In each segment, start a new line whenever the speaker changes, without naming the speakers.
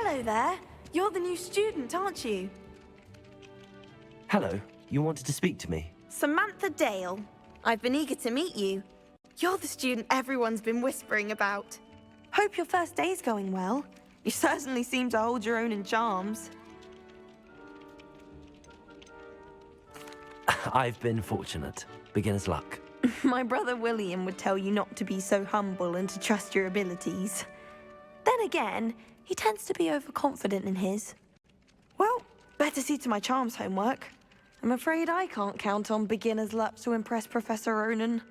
Hello there. You're the new student, aren't you?
Hello, you wanted to speak to me?
Samantha Dale. I've been eager to meet you. You're the student everyone's been whispering about. Hope your first day's going well. You certainly seem to hold your own in charms.
I've been fortunate. Beginner's luck.
My brother William would tell you not to be so humble and to trust your abilities. Then again, he tends to be overconfident in his. Well, better see to my charms homework. I'm afraid I can't count on beginner's luck to impress Professor Ronan.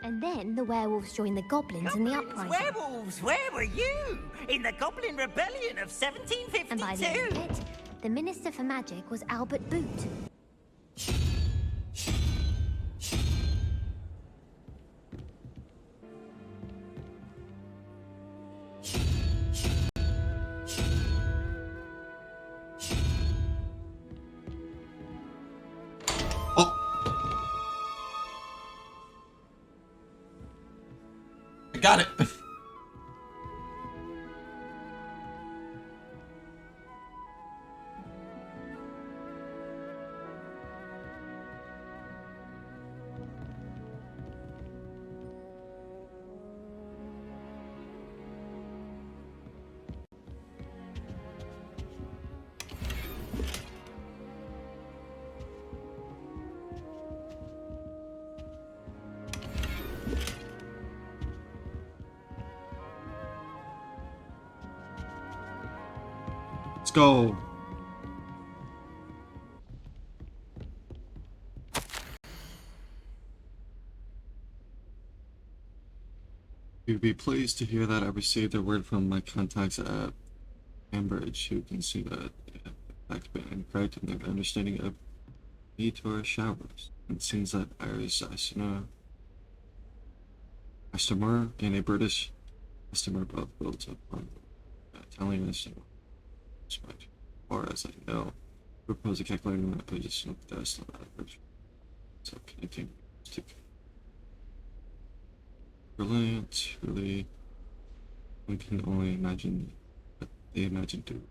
And then the werewolves joined the goblins in the uprising.
Werewolves, where were you? In the Goblin Rebellion of 1752.
And by the end of it, the Minister for Magic was Albert Boot.
I got it. Let's go. You'd be pleased to hear that I received a word from my contacts at Cambridge who can see that they have in fact been incorrect in their understanding of meteor showers. It seems that Iris Astamur and a British customer both built upon Italian Astamur. As far as I know, propose a calculating that position of the dust on average. So connecting to brilliant, really, one can only imagine what they imagine too.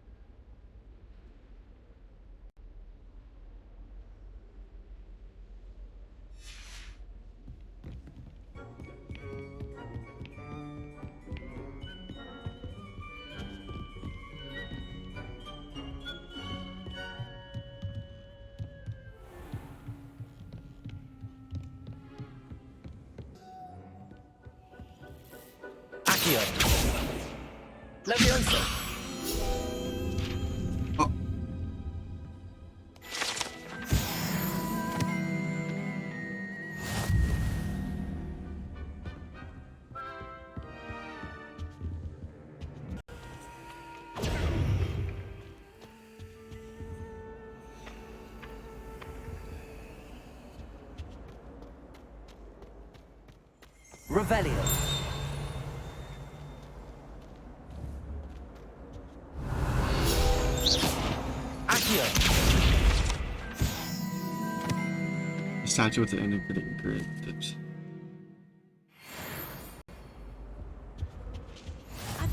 Accio. Leviosa.
Oh.
Revelio.
The statue with the ending pretty great tips.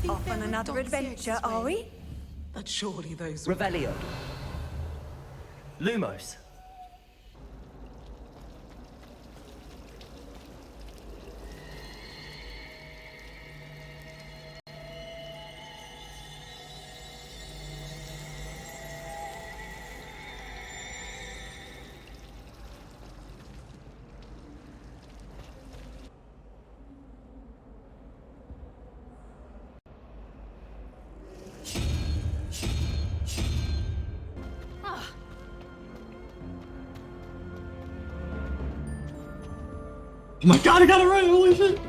Off on another adventure, are we?
But surely those
Revelio. Lumos.
Oh my god, I got it right! Holy shit!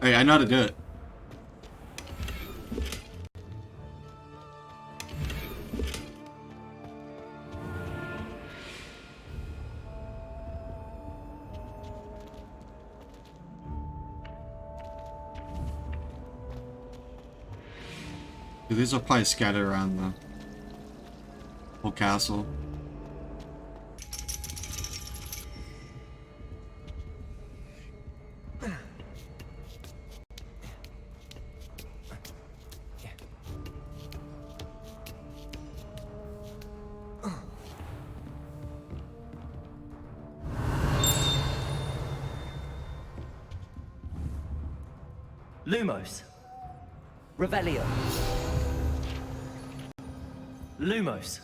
Hey, I know how to do it. These are probably scattered around the whole castle.
Lumos. Revelio. Lumos.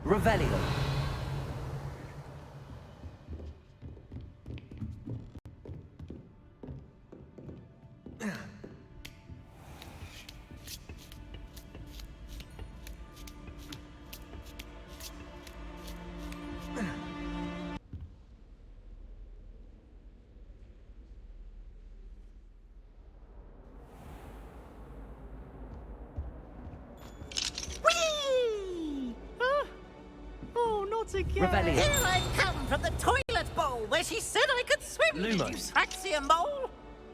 Revelio.
Whee! Oh, not again.
Revelio.
Here I come from the toilet bowl where she said I could swim. Did you
Lumos.
fancy a mole?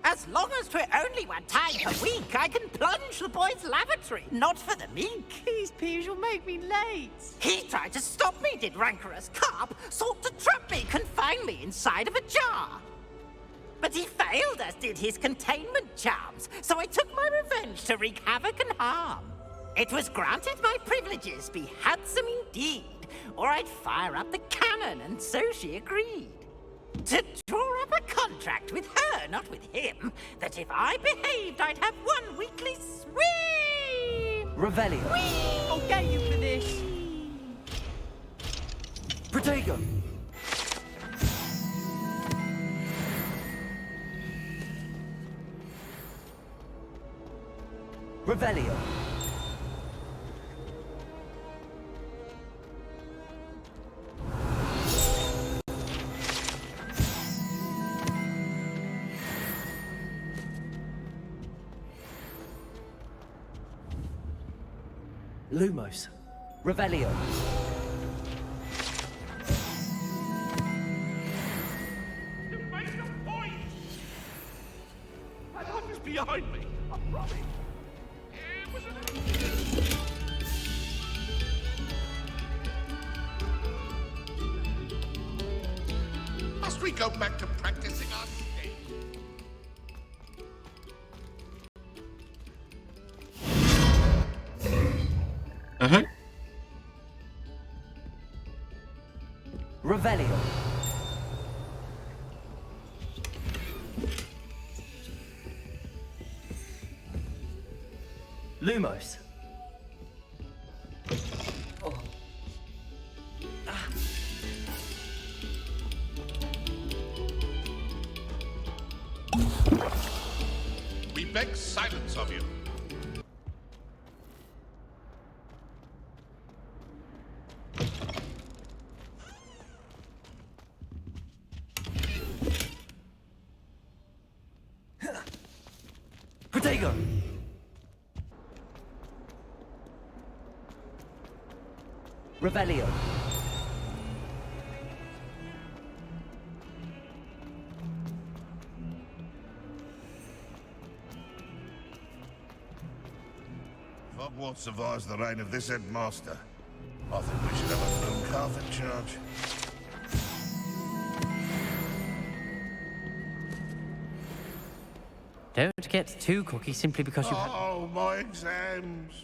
As long as 'twere only one time per week, I can plunge the boy's lavatory, not for the meek.
These peeves will make me late.
He tried to stop me, did rancorous carp, sought to trap me, confine me inside of a jar. But he failed, as did his containment charms, so I took my revenge to wreak havoc and harm. It was granted my privileges be handsome indeed, or I'd fire up the cannon, and so she agreed. To draw up a contract with her, not with him, that if I behaved, I'd have one weekly swim!
Revelio.
I'll get you for this.
Protego. Revelio. Lumos. Revelio.
You made a point! That hunt is behind me, I promise. It was an Must we go back to practicing our stage?
Revelio. Lumos.
We beg silence of you.
Protego. Revelio.
Hogwarts survives the reign of this headmaster. I think we should have a bloom calf in charge.
Don't get too cocky simply because you had...
Oh, my exams.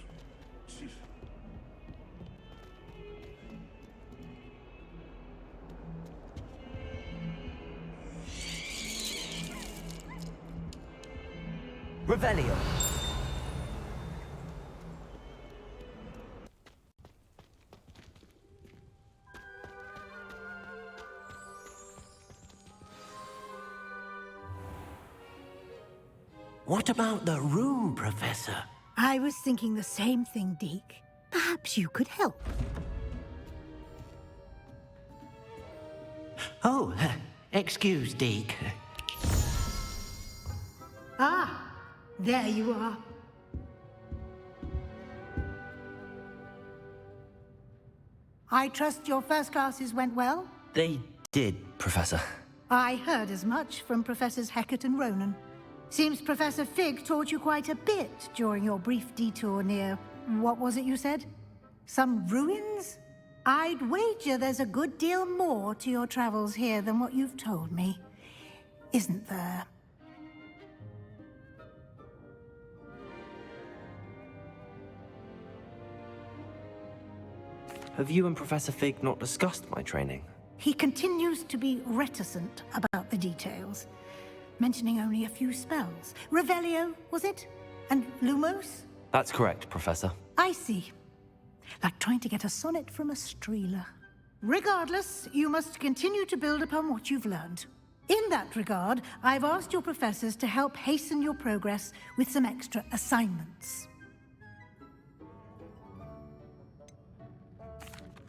Revelio.
What about the room, Professor?
I was thinking the same thing, Deke. Perhaps you could help.
Oh, excuse, Deke.
Ah, there you are. I trust your first classes went well?
They did, Professor.
I heard as much from Professors Hecat and Ronan. Seems Professor Fig taught you quite a bit during your brief detour near... what was it you said? Some ruins? I'd wager there's a good deal more to your travels here than what you've told me. Isn't there?
Have you and Professor Fig not discussed my training?
He continues to be reticent about the details, mentioning only a few spells. Revelio, was it? And Lumos?
That's correct, Professor.
I see. Like trying to get a sonnet from a streeler. Regardless, you must continue to build upon what you've learned. In that regard, I've asked your professors to help hasten your progress with some extra assignments.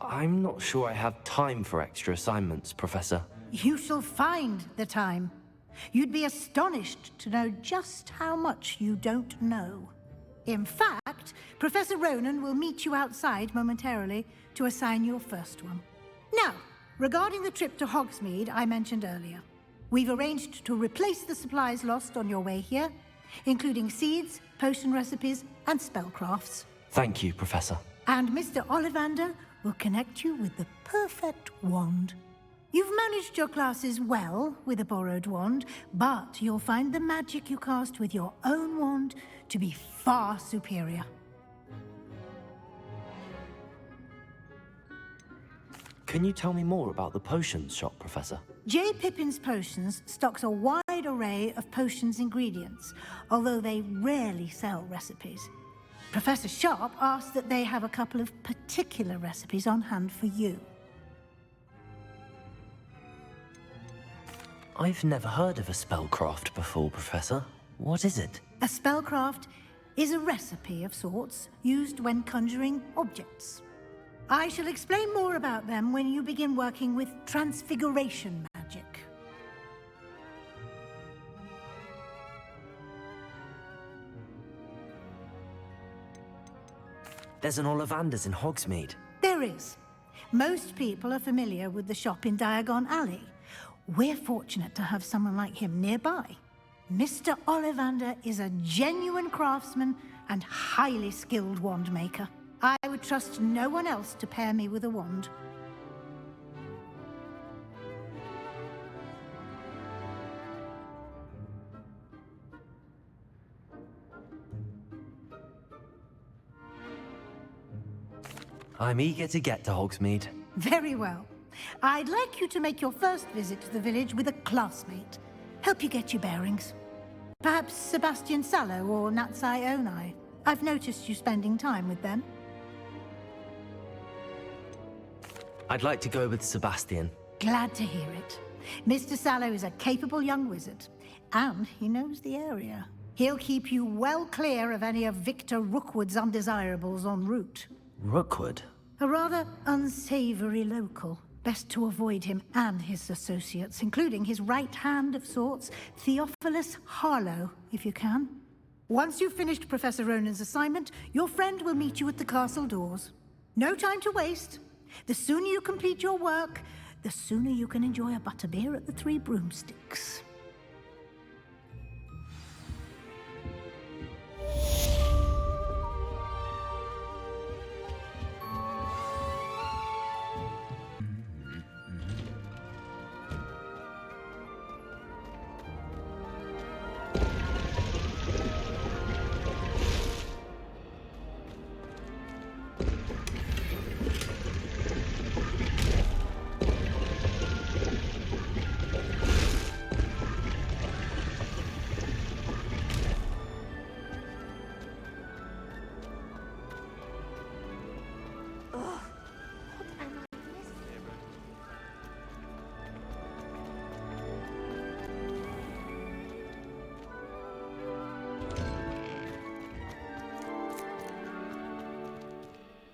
I'm not sure I have time for extra assignments, Professor.
You shall find the time. You'd be astonished to know just how much you don't know. In fact, Professor Ronan will meet you outside momentarily to assign your first one. Now, regarding the trip to Hogsmeade I mentioned earlier, we've arranged to replace the supplies lost on your way here, including seeds, potion recipes, and spellcrafts.
Thank you, Professor.
And Mr. Ollivander will connect you with the perfect wand. You've managed your classes well with a borrowed wand, but you'll find the magic you cast with your own wand to be far superior.
Can you tell me more about the potions shop, Professor?
J. Pippin's Potions stocks a wide array of potions ingredients, although they rarely sell recipes. Professor Sharp asked that they have a couple of particular recipes on hand for you.
I've never heard of a spellcraft before, Professor. What is it?
A spellcraft is a recipe of sorts used when conjuring objects. I shall explain more about them when you begin working with transfiguration magic.
There's an Ollivander's in Hogsmeade.
There is. Most people are familiar with the shop in Diagon Alley. We're fortunate to have someone like him nearby. Mr. Ollivander is a genuine craftsman and highly skilled wand maker. I would trust no one else to pair me with a wand.
I'm eager to get to Hogsmeade.
Very well. I'd like you to make your first visit to the village with a classmate. Help you get your bearings. Perhaps Sebastian Sallow or Natsai Onai. I've noticed you spending time with them.
I'd like to go with Sebastian.
Glad to hear it. Mr. Sallow is a capable young wizard, and he knows the area. He'll keep you well clear of any of Victor Rookwood's undesirables en route.
Rookwood?
A rather unsavory local. Best to avoid him and his associates, including his right hand of sorts, Theophilus Harlow, if you can. Once you've finished Professor Ronan's assignment, your friend will meet you at the castle doors. No time to waste. The sooner you complete your work, the sooner you can enjoy a butterbeer at the Three Broomsticks.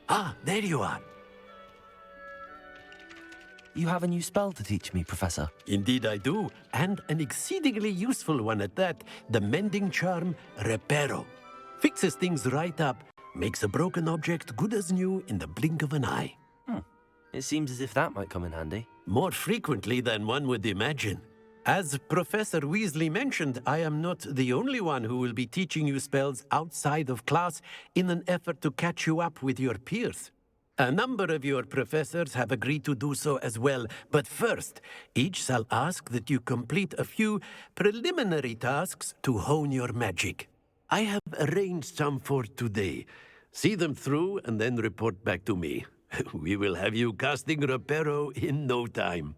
Ah, there you are.
you have a new spell to teach me, Professor.
Indeed I do, and an exceedingly useful one at that. The mending charm, Reparo. Fixes things right up, makes a broken object good as new in the blink of an eye.
It seems as if that might come in handy.
More frequently than one would imagine. As Professor Weasley mentioned, I am not the only one who will be teaching you spells outside of class in an effort to catch you up with your peers. A number of your professors have agreed to do so as well, but first, each shall ask that you complete a few preliminary tasks to hone your magic. I have arranged some for today. See them through and then report back to me. We will have you casting Reparo in no time.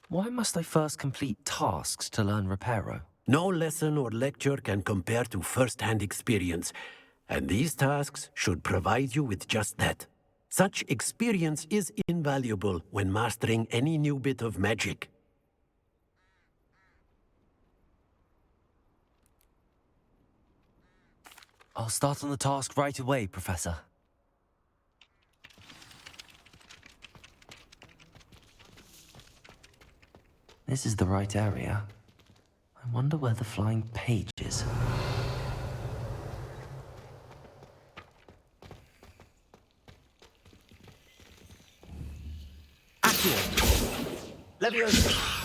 Why must I first complete tasks to learn Reparo?
No lesson or lecture can compare to first-hand experience, and these tasks should provide you with just that. Such experience is invaluable when mastering any new bit of magic.
I'll start on the task right away, Professor. This is the right area. I wonder where the flying page is.
Accio! Leviosa!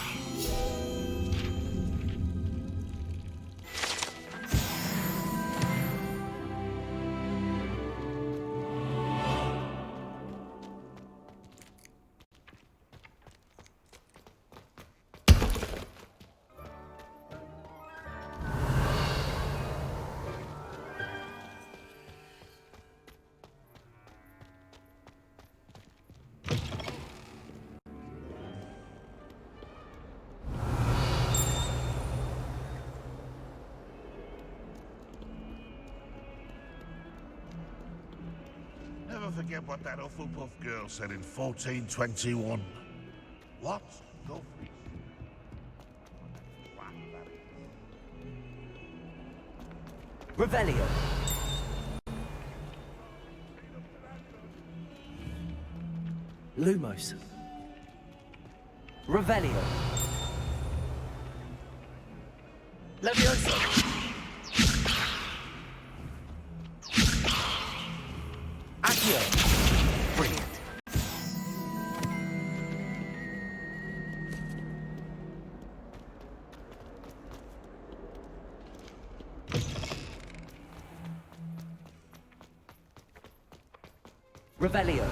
Never forget what that Hufflepuff girl said in 1421. What? Go for it.
Revelio. Lumos. Revelio. Leviosa. Accio. Brilliant. Revelio.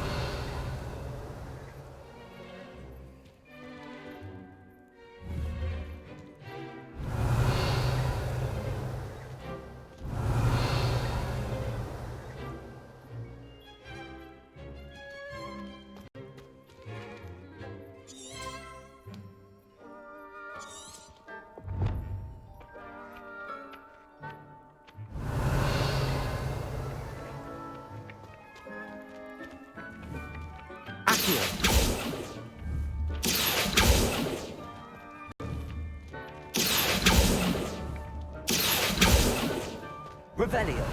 Revelio.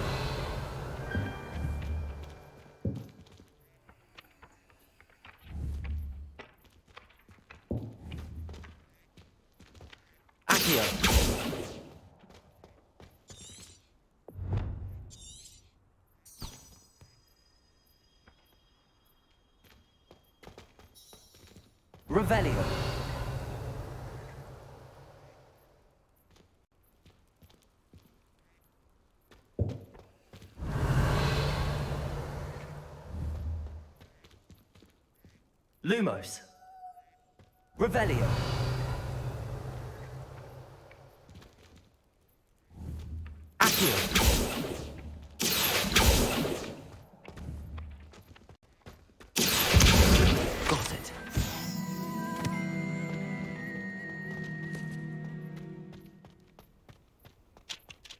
Accio. Revelio. Lumos. Revelio. Accio. Got it.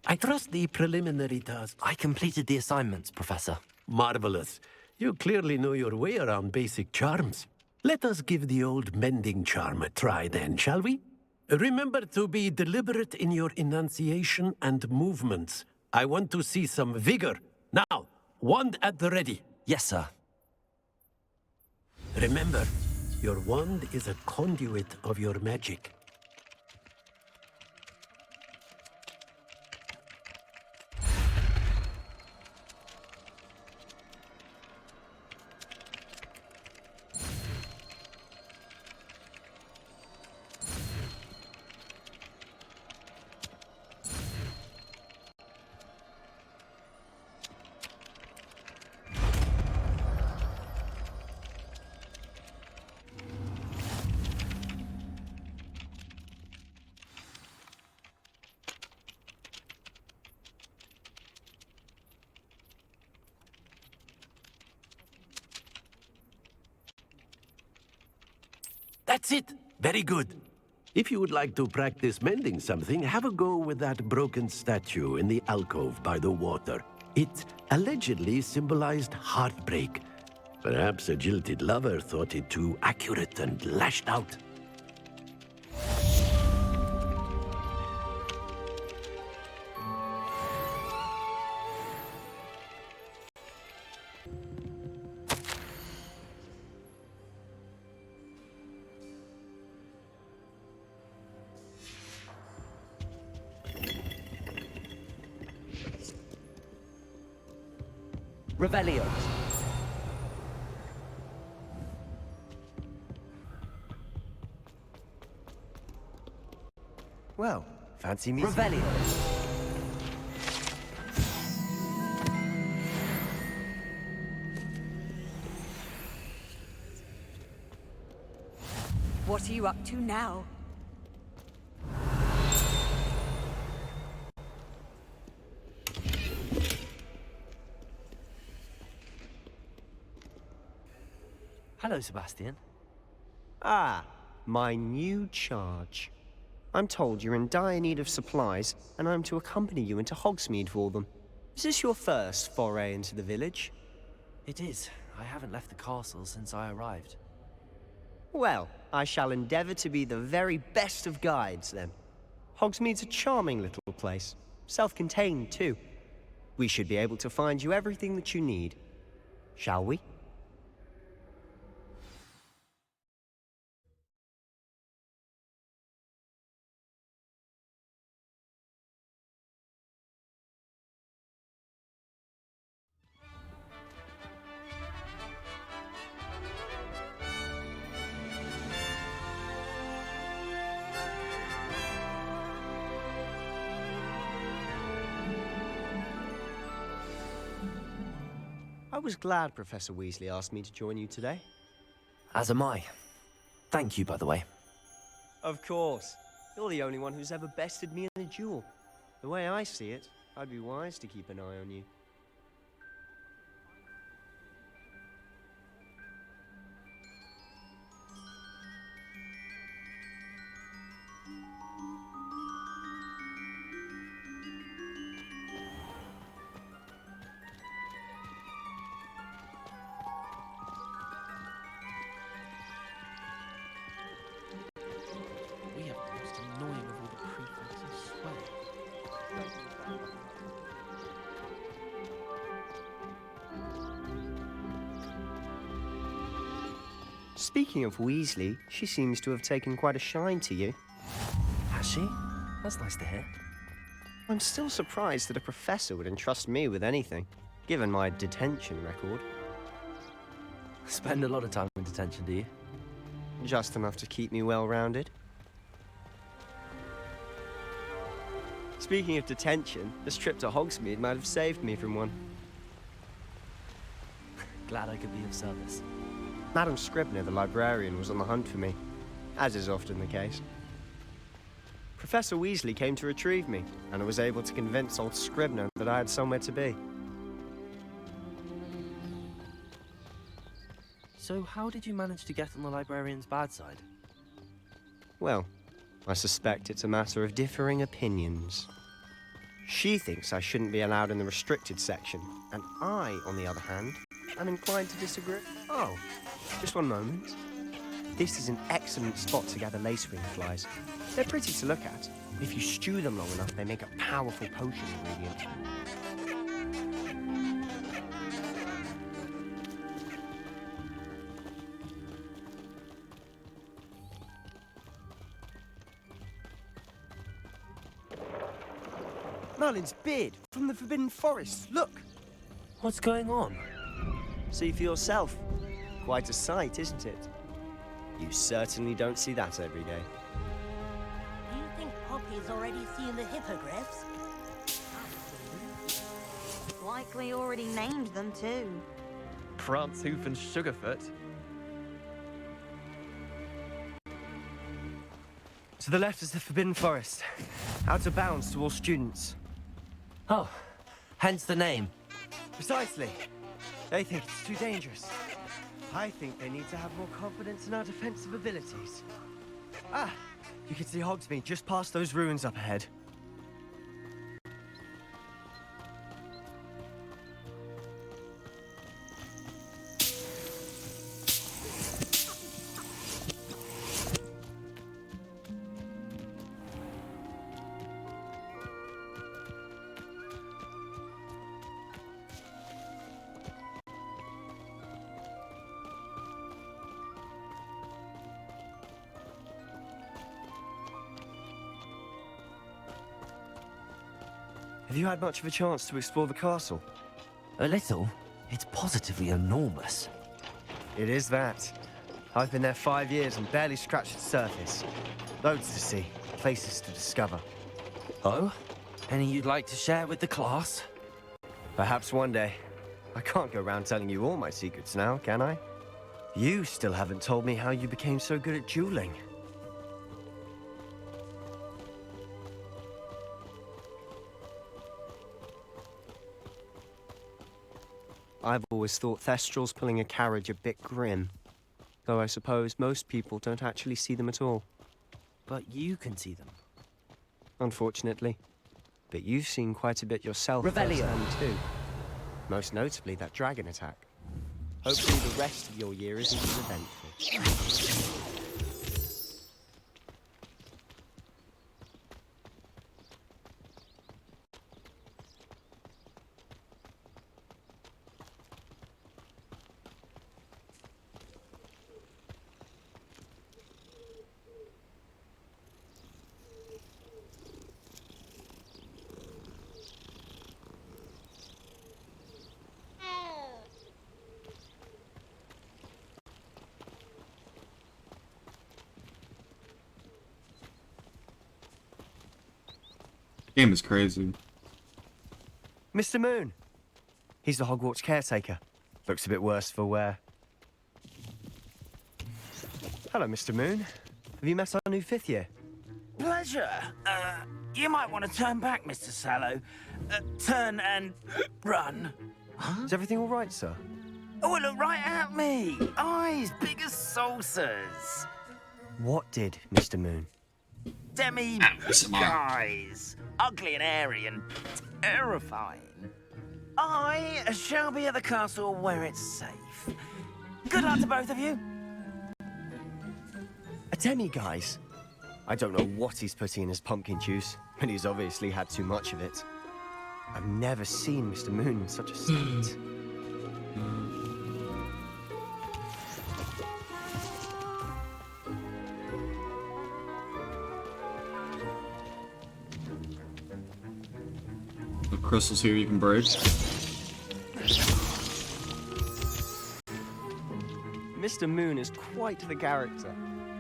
I trust the preliminary task.
I completed the assignments, Professor.
Marvelous. You clearly know your way around basic charms. Let us give the old mending charm a try then, shall we? Remember to be deliberate in your enunciation and movements. I want to see some vigor. Now, wand at the ready.
Yes, sir.
Remember, your wand is a conduit of your magic. That's it! Very good. If you would like to practice mending something, have a go with that broken statue in the alcove by the water. It allegedly symbolized heartbreak. Perhaps a jilted lover thought it too accurate and lashed out.
Revelio.
Well, fancy meeting.
Revelio.
What are you up to now?
Hello, Sebastian.
Ah, my new charge. I'm told you're in dire need of supplies, and I'm to accompany you into Hogsmeade for them. Is this your first foray into the village?
It is. I haven't left the castle since I arrived.
Well, I shall endeavor to be the very best of guides, then. Hogsmeade's a charming little place. Self-contained, too. We should be able to find you everything that you need. Shall we? I was glad Professor Weasley asked me to join you today.
As am I. Thank you, by the way.
Of course. You're the only one who's ever bested me in a duel. The way I see it, I'd be wise to keep an eye on you.
We have the most annoying of all the prefects, I swear.
Speaking of Weasley, she seems to have taken quite a shine to you.
Has she? That's nice to hear.
I'm still surprised that a professor would entrust me with anything, given my detention record.
Spend a lot of time in detention, do you?
Just enough to keep me well-rounded. Speaking of detention, this trip to Hogsmeade might have saved me from one.
Glad I could be of service.
Madam Scribner, the librarian, was on the hunt for me, as is often the case. Professor Weasley came to retrieve me, and I was able to convince old Scribner that I had somewhere to be.
So how did you manage to get on the librarian's bad side?
Well, I suspect it's a matter of differing opinions. She thinks I shouldn't be allowed in the restricted section, and I, on the other hand, am inclined to disagree. Oh, just one moment. This is an excellent spot to gather lacewing flies. They're pretty to look at. If you stew them long enough, they make a powerful potion ingredient. Merlin's beard from the Forbidden Forest. Look.
What's going on?
See for yourself. Quite a sight, isn't it? You certainly don't see that every day.
Do you think Poppy's already seen the hippogriffs?
Likely already named them too.
Prance, Hoof, and Sugarfoot.
To the left is the Forbidden Forest. Out of bounds to all students.
Oh, hence the name.
Precisely. They think it's too dangerous. I think they need to have more confidence in our defensive abilities. Ah, you can see Hogsmeade just past those ruins up ahead. Have you had much of a chance to explore the castle?
A little. It's positively enormous.
It is that. I've been there 5 years and barely scratched the surface. Loads to see, places to discover.
Oh? Any you'd like to share with the class?
Perhaps one day. I can't go around telling you all my secrets now, can I? You still haven't told me how you became so good at dueling. I've always thought Thestrals pulling a carriage a bit grim. Though I suppose most people don't actually see them at all.
But you can see them.
Unfortunately. But you've seen quite a bit yourself firsthand too. Most notably that dragon attack. Hopefully the rest of your year isn't as eventful.
Game is crazy.
Mr. Moon! He's the Hogwarts caretaker. Looks a bit worse for wear. Hello, Mr. Moon. Have you met our new 5th year?
Pleasure. You might want to turn back, Mr. Sallow. Turn and run.
Is everything all right, sir?
Oh, look right at me. Eyes big as saucers.
What did, Mr. Moon?
Guys. Ugly and airy and terrifying. I shall be at the castle where it's safe. Good luck to both of you.
A demi-guise? I don't know what he's putting in his pumpkin juice, but he's obviously had too much of it. I've never seen Mr. Moon in such a state.
The crystals here you can break.
Mr. Moon is quite the character.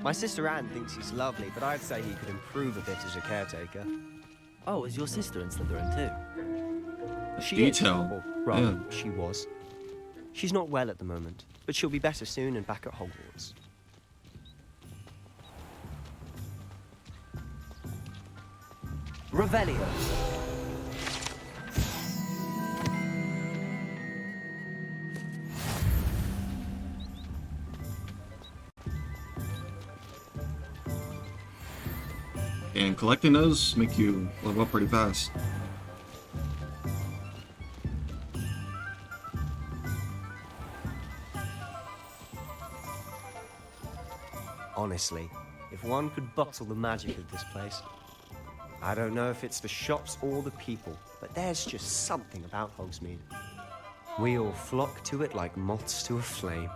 My sister Anne thinks he's lovely, but I'd say he could improve a bit as a caretaker.
Oh, is your sister in Slytherin too?
She
Detail.
is. Or rather, she was. She's not well at the moment, but she'll be better soon and back at Hogwarts.
Revelio.
And collecting those make you level up pretty fast.
Honestly, if one could bottle the magic of this place. I don't know if it's the shops or the people, but there's just something about Hogsmeade. We all flock to it like moths to a flame.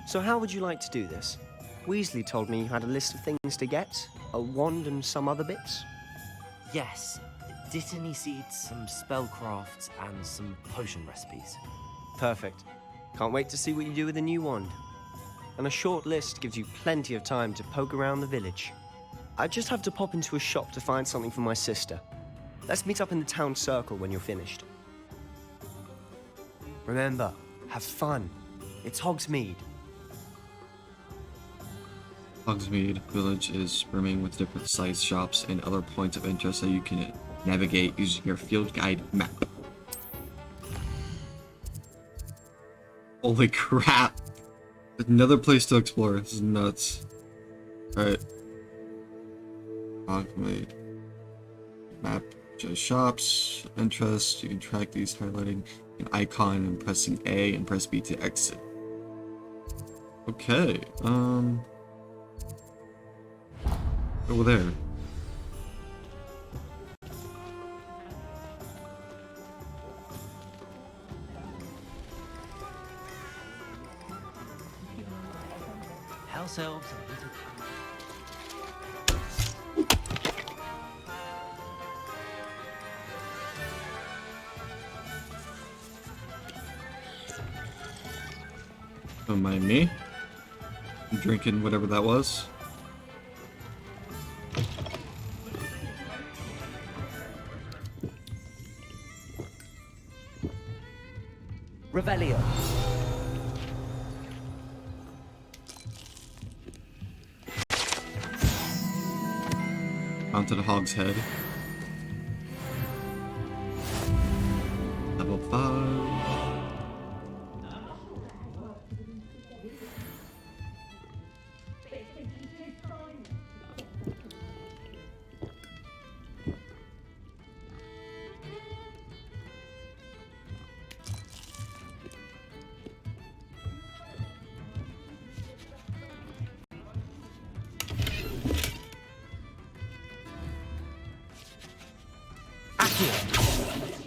So how would you like to do this? Weasley told me you had a list of things to get, a wand and some other bits.
Yes. Didn't he seed some spellcrafts and some potion recipes?
Perfect. Can't wait to see what you do with the new wand. And a short list gives you plenty of time to poke around the village. I just have to pop into a shop to find something for my sister. Let's meet up in the town circle when you're finished. Remember, have fun. It's Hogsmeade.
Hogsmeade Village is brimming with different sized shops and other points of interest that you can navigate using your field guide map. Holy crap! Another place to explore. This is nuts. Alright. Hogsmeade. Map. Just shops. Interest. You can track these highlighting an icon and pressing A and press B to exit. Okay. Over there.
House elves and little...
Don't mind me. I'm drinking whatever that was.
Revelio.
Onto the Hog's Head. Level 5.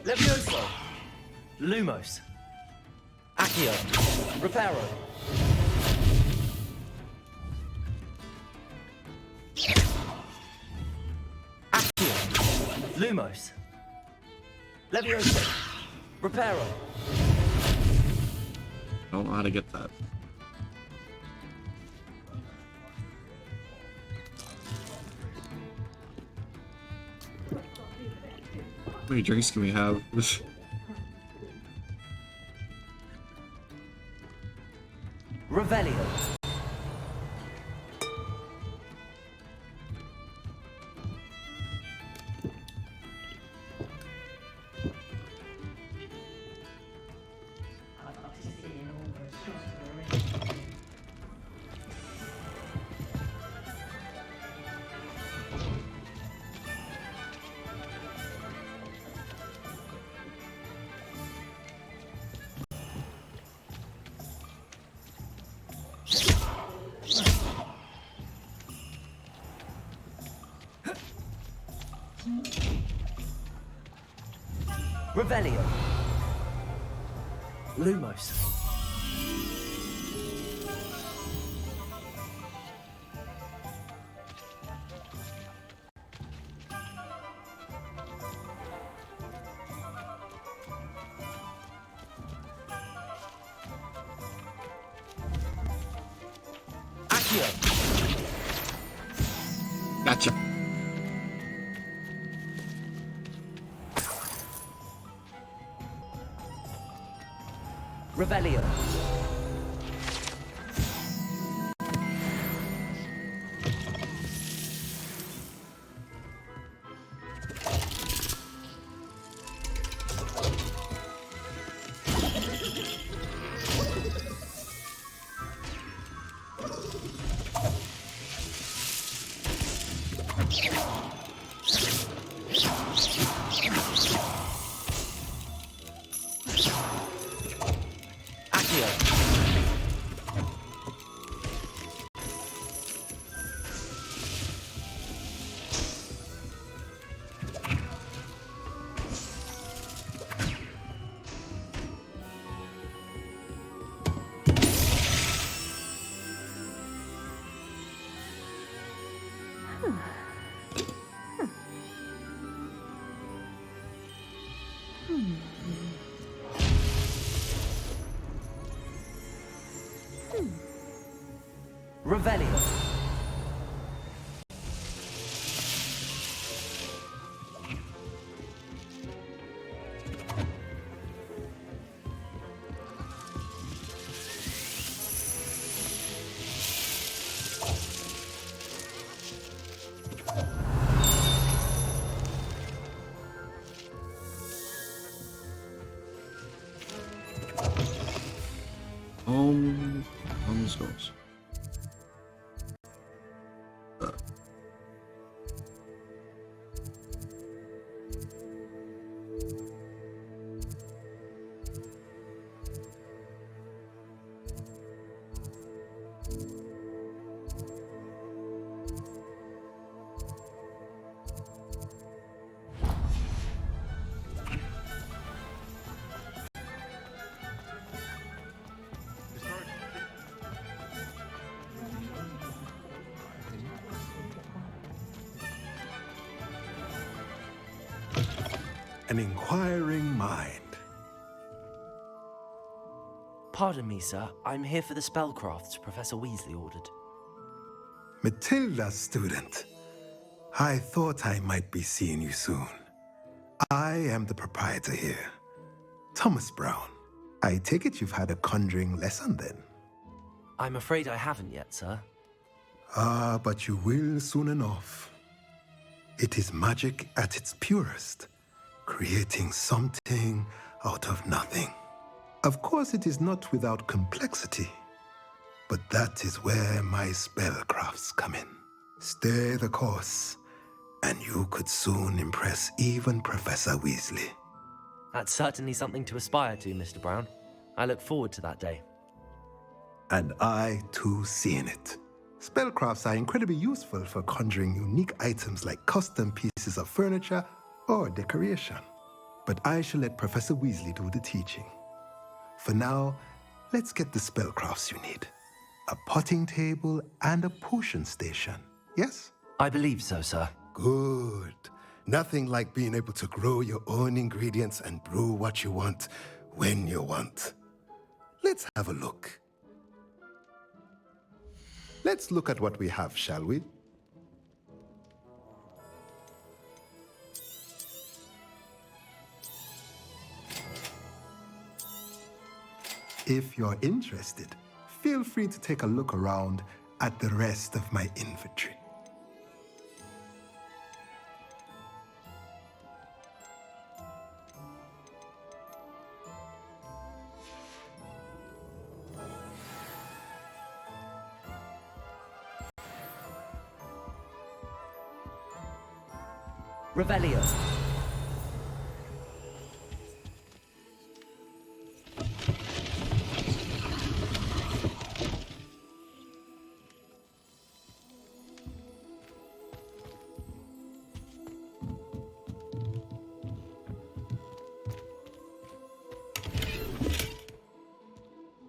Levioso. Lumos. Accio. Reparo. Accio. Lumos. Levioso. Reparo.
I don't know how to get that. How many drinks can we have?
Revelio. Revelio. Lumos. Accio.
Gotcha.
Revelio. Revelio.
Home schools.
An inquiring mind.
Pardon me, sir. I'm here for the spellcrafts Professor Weasley ordered.
Matilda, student. I thought I might be seeing you soon. I am the proprietor here, Thomas Brown. I take it you've had a conjuring lesson then?
I'm afraid I haven't yet, sir.
Ah, but you will soon enough. It is magic at its purest, creating something out of nothing. Of course, it is not without complexity, but that is where my spellcrafts come in. Stay the course, and you could soon impress even Professor Weasley.
That's certainly something to aspire to, Mr. Brown. I look forward to that day.
And I, too, seeing it. Spellcrafts are incredibly useful for conjuring unique items like custom pieces of furniture or decoration. But I shall let Professor Weasley do the teaching. For now, let's get the spellcrafts you need. A potting table and a potion station, yes?
I believe so, sir.
Good. Nothing like being able to grow your own ingredients and brew what you want when you want. Let's have a look. Let's look at what we have, shall we? If you're interested, feel free to take a look around at the rest of my inventory.
Revelio.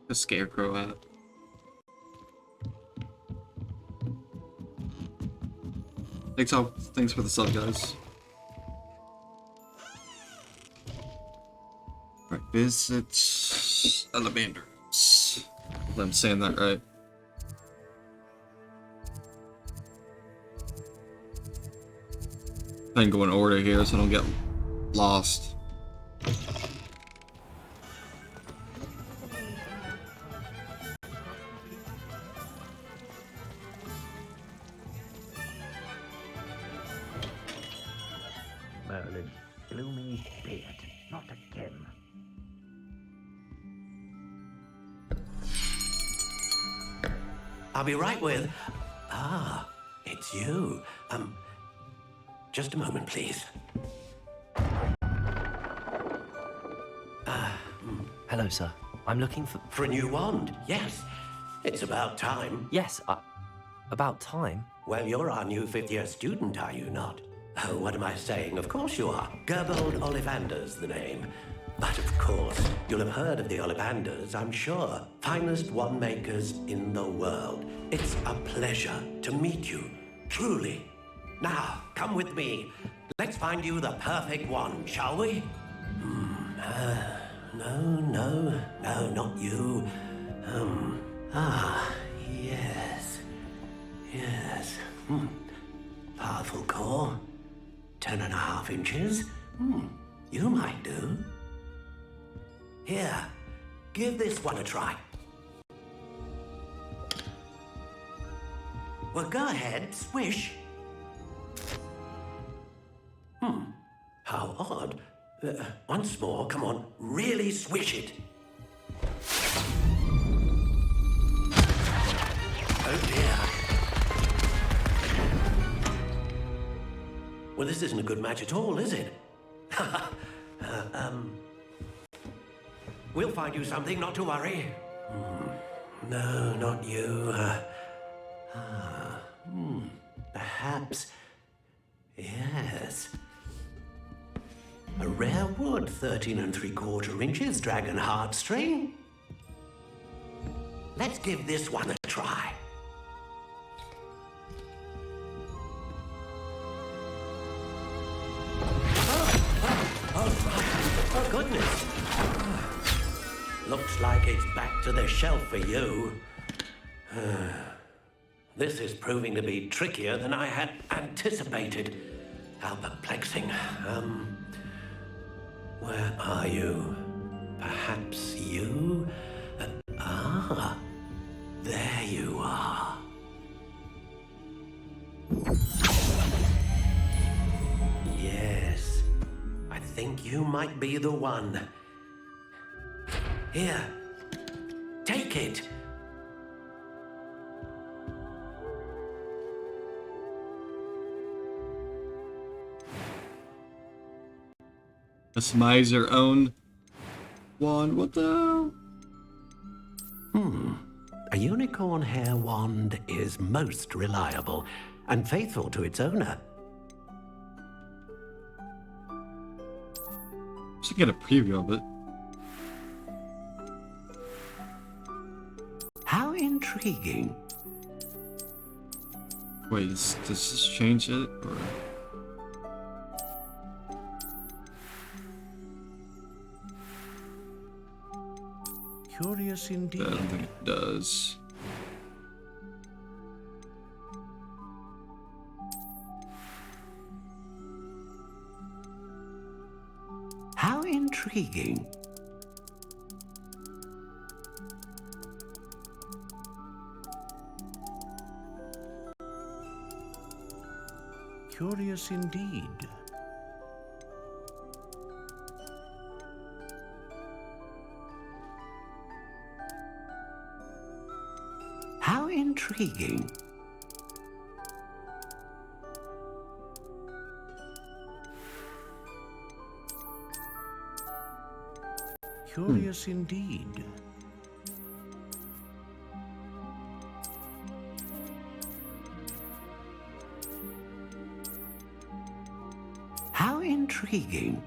The scarecrow hat. Thanks for the sub, guys. Right, visit Salamanders. Hopefully I'm saying that right. I can go in order here so I don't get lost.
Merlin, gloomy beard, not again.
I'll be right with... Ah, it's you. Just a moment, please.
Hello, sir. I'm looking for...
For a new wand, yes. It's about time.
Yes, about time?
Well, you're our new fifth-year student, are you not? Oh, what am I saying? Of course you are. Gerbold Ollivander's the name. But of course, you'll have heard of the Ollivanders, I'm sure. Finest wand makers in the world. It's a pleasure to meet you. Truly. Now, come with me. Let's find you the perfect one, shall we? No, not you. Yes. Powerful core. 10.5 inches. You might do. Here, give this one a try. Well, go ahead, swish. How odd. Once more, come on, really swish it. Oh dear. Well, this isn't a good match at all, is it? We'll find you something, not to worry. No, not you. Perhaps. Yes. A rare wood, 13 3/4 inches, dragon heartstring. Let's give this one a try. Oh, goodness. Looks like it's back to the shelf for you. This is proving to be trickier than I had anticipated. How perplexing. Where are you? Perhaps you? There you are. Yes, I think you might be the one. Here, take it.
Customize your own wand. What the hell?
A unicorn hair wand is most reliable and faithful to its owner.
Just get a preview of it.
How intriguing.
Wait, does this change it? Or...
Curious indeed.
I don't think it does.
How intriguing.
Curious indeed.
How intriguing.
Curious indeed.
How intriguing.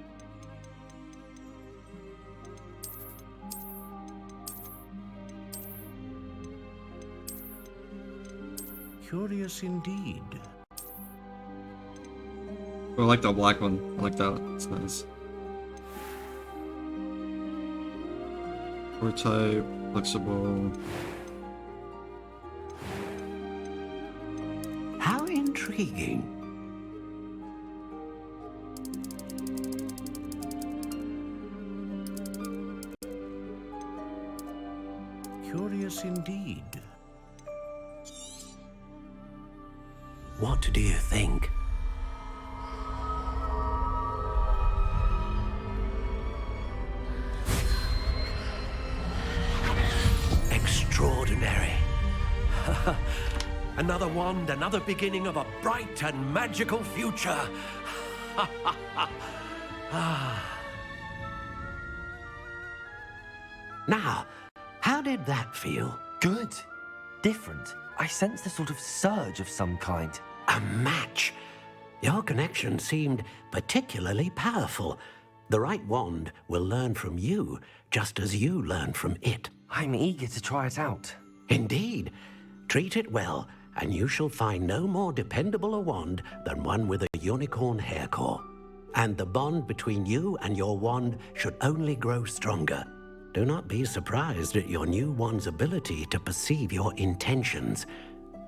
Curious indeed.
Oh, I like that black one. I like that. It's nice. Core type, flexible.
How intriguing.
Curious indeed.
What do you think? Extraordinary. Another wand, another beginning of a bright and magical future. Now, how did that feel?
Good. Different. I sensed a sort of surge of some kind.
A match. Your connection seemed particularly powerful. The right wand will learn from you, just as you learn from it.
I'm eager to try it out.
Indeed. Treat it well, and you shall find no more dependable a wand than one with a unicorn hair core. And the bond between you and your wand should only grow stronger. Do not be surprised at your new wand's ability to perceive your intentions,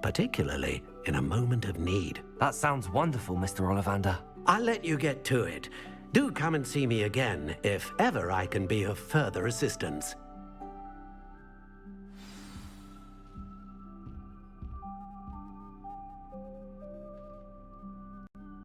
particularly in a moment of need.
That sounds wonderful, Mr. Ollivander.
I'll let you get to it. Do come and see me again if ever I can be of further assistance.